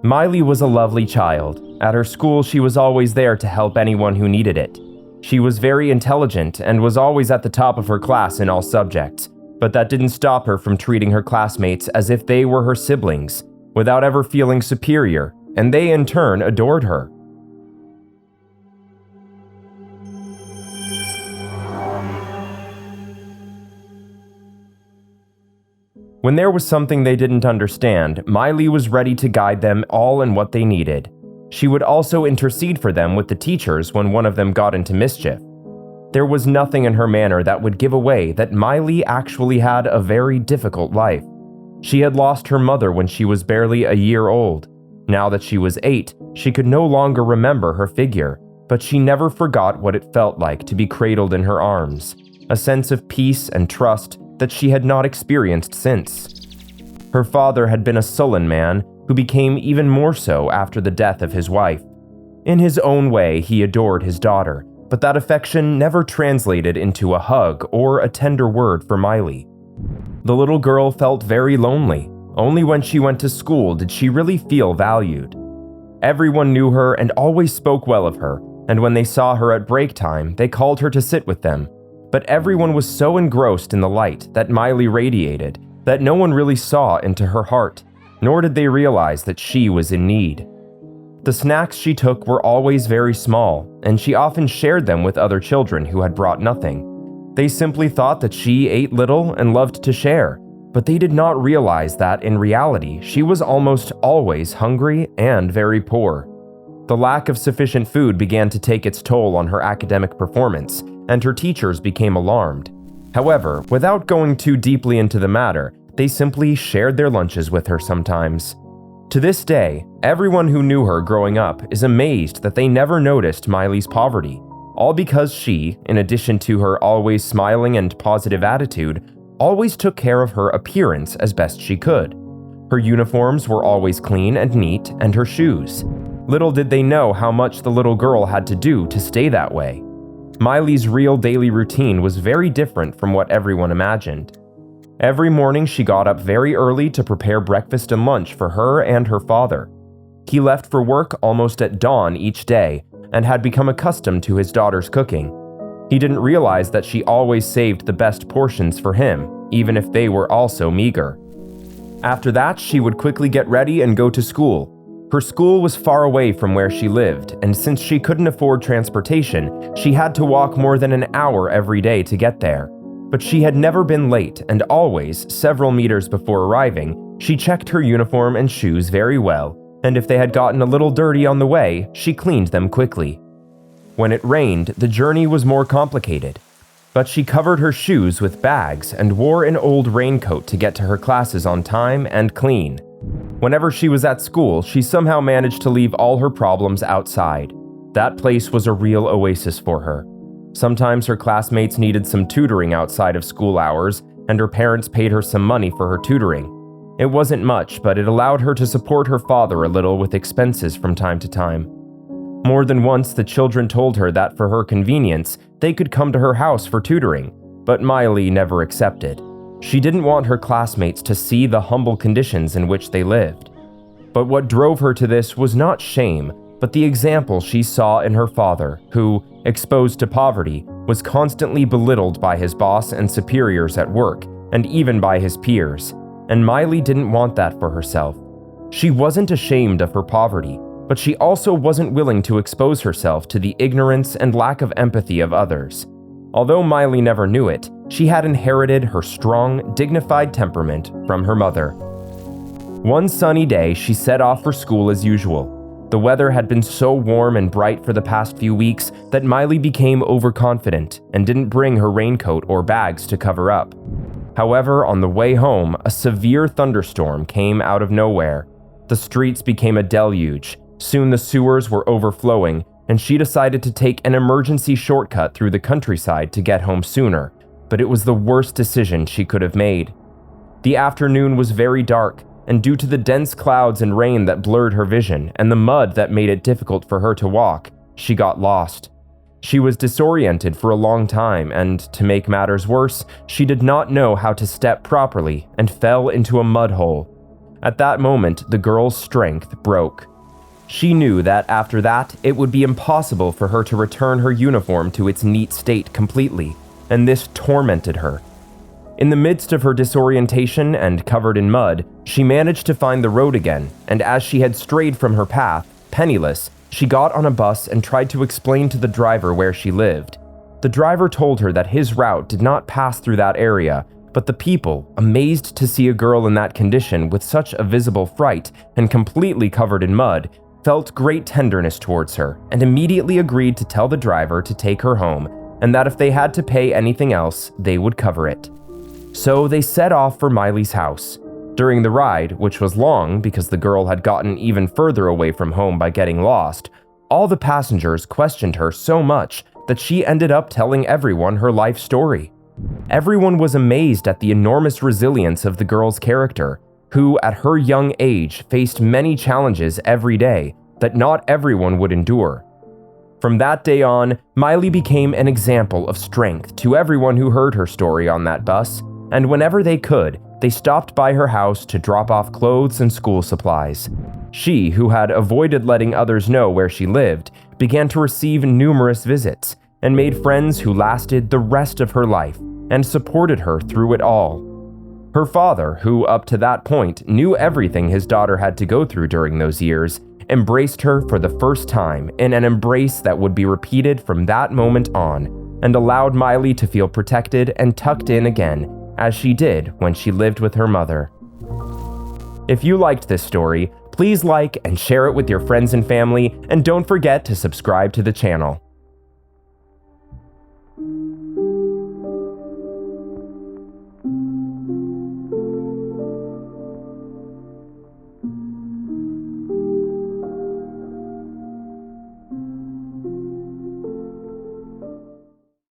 Miley was a lovely child. At her school, she was always there to help anyone who needed it. She was very intelligent and was always at the top of her class in all subjects, but that didn't stop her from treating her classmates as if they were her siblings, without ever feeling superior, and they in turn adored her. When there was something they didn't understand, Miley was ready to guide them all in what they needed. She would also intercede for them with the teachers when one of them got into mischief. There was nothing in her manner that would give away that Miley actually had a very difficult life. She had lost her mother when she was barely a year old. Now that she was 8, she could no longer remember her figure, but she never forgot what it felt like to be cradled in her arms, a sense of peace and trust that she had not experienced since. Her father had been a sullen man who became even more so after the death of his wife. In his own way, he adored his daughter, but that affection never translated into a hug or a tender word for Miley. The little girl felt very lonely. Only when she went to school did she really feel valued. Everyone knew her and always spoke well of her, and when they saw her at break time, they called her to sit with them. But everyone was so engrossed in the light that Miley radiated that no one really saw into her heart, nor did they realize that she was in need. The snacks she took were always very small, and she often shared them with other children who had brought nothing. They simply thought that she ate little and loved to share, but they did not realize that in reality she was almost always hungry and very poor. The lack of sufficient food began to take its toll on her academic performance, and her teachers became alarmed. However, without going too deeply into the matter, they simply shared their lunches with her sometimes. To this day, everyone who knew her growing up is amazed that they never noticed Miley's poverty, all because she, in addition to her always smiling and positive attitude, always took care of her appearance as best she could. Her uniforms were always clean and neat, and her shoes. Little did they know how much the little girl had to do to stay that way. Miley's real daily routine was very different from what everyone imagined. Every morning she got up very early to prepare breakfast and lunch for her and her father. He left for work almost at dawn each day and had become accustomed to his daughter's cooking. He didn't realize that she always saved the best portions for him, even if they were also meager. After that, she would quickly get ready and go to school. Her school was far away from where she lived, and since she couldn't afford transportation, she had to walk more than an hour every day to get there. But she had never been late, and always, several meters before arriving, she checked her uniform and shoes very well, and if they had gotten a little dirty on the way, she cleaned them quickly. When it rained, the journey was more complicated, but she covered her shoes with bags and wore an old raincoat to get to her classes on time and clean. Whenever she was at school, she somehow managed to leave all her problems outside. That place was a real oasis for her. Sometimes her classmates needed some tutoring outside of school hours, and her parents paid her some money for her tutoring. It wasn't much, but it allowed her to support her father a little with expenses from time to time. More than once, the children told her that for her convenience, they could come to her house for tutoring, but Miley never accepted. She didn't want her classmates to see the humble conditions in which they lived. But what drove her to this was not shame, but the example she saw in her father, who, exposed to poverty, was constantly belittled by his boss and superiors at work, and even by his peers. And Miley didn't want that for herself. She wasn't ashamed of her poverty, but she also wasn't willing to expose herself to the ignorance and lack of empathy of others. Although Miley never knew it, she had inherited her strong, dignified temperament from her mother. One sunny day, she set off for school as usual. The weather had been so warm and bright for the past few weeks that Miley became overconfident and didn't bring her raincoat or bags to cover up. However, on the way home, a severe thunderstorm came out of nowhere. The streets became a deluge. Soon the sewers were overflowing, and she decided to take an emergency shortcut through the countryside to get home sooner, but it was the worst decision she could have made. The afternoon was very dark, and due to the dense clouds and rain that blurred her vision and the mud that made it difficult for her to walk, she got lost. She was disoriented for a long time, and to make matters worse, she did not know how to step properly and fell into a mud hole. At that moment, the girl's strength broke. She knew that after that, it would be impossible for her to return her uniform to its neat state completely, and this tormented her. In the midst of her disorientation and covered in mud, she managed to find the road again, and as she had strayed from her path, penniless, she got on a bus and tried to explain to the driver where she lived. The driver told her that his route did not pass through that area, but the people, amazed to see a girl in that condition with such a visible fright and completely covered in mud, felt great tenderness towards her and immediately agreed to tell the driver to take her home, and that if they had to pay anything else, they would cover it. So they set off for Miley's house. During the ride, which was long because the girl had gotten even further away from home by getting lost, all the passengers questioned her so much that she ended up telling everyone her life story. Everyone was amazed at the enormous resilience of the girl's character, who at her young age faced many challenges every day that not everyone would endure. From that day on, Miley became an example of strength to everyone who heard her story on that bus, and whenever they could, they stopped by her house to drop off clothes and school supplies. She, who had avoided letting others know where she lived, began to receive numerous visits and made friends who lasted the rest of her life and supported her through it all. Her father, who up to that point knew everything his daughter had to go through during those years, embraced her for the first time in an embrace that would be repeated from that moment on, and allowed Miley to feel protected and tucked in again, as she did when she lived with her mother. If you liked this story, please like and share it with your friends and family, and don't forget to subscribe to the channel.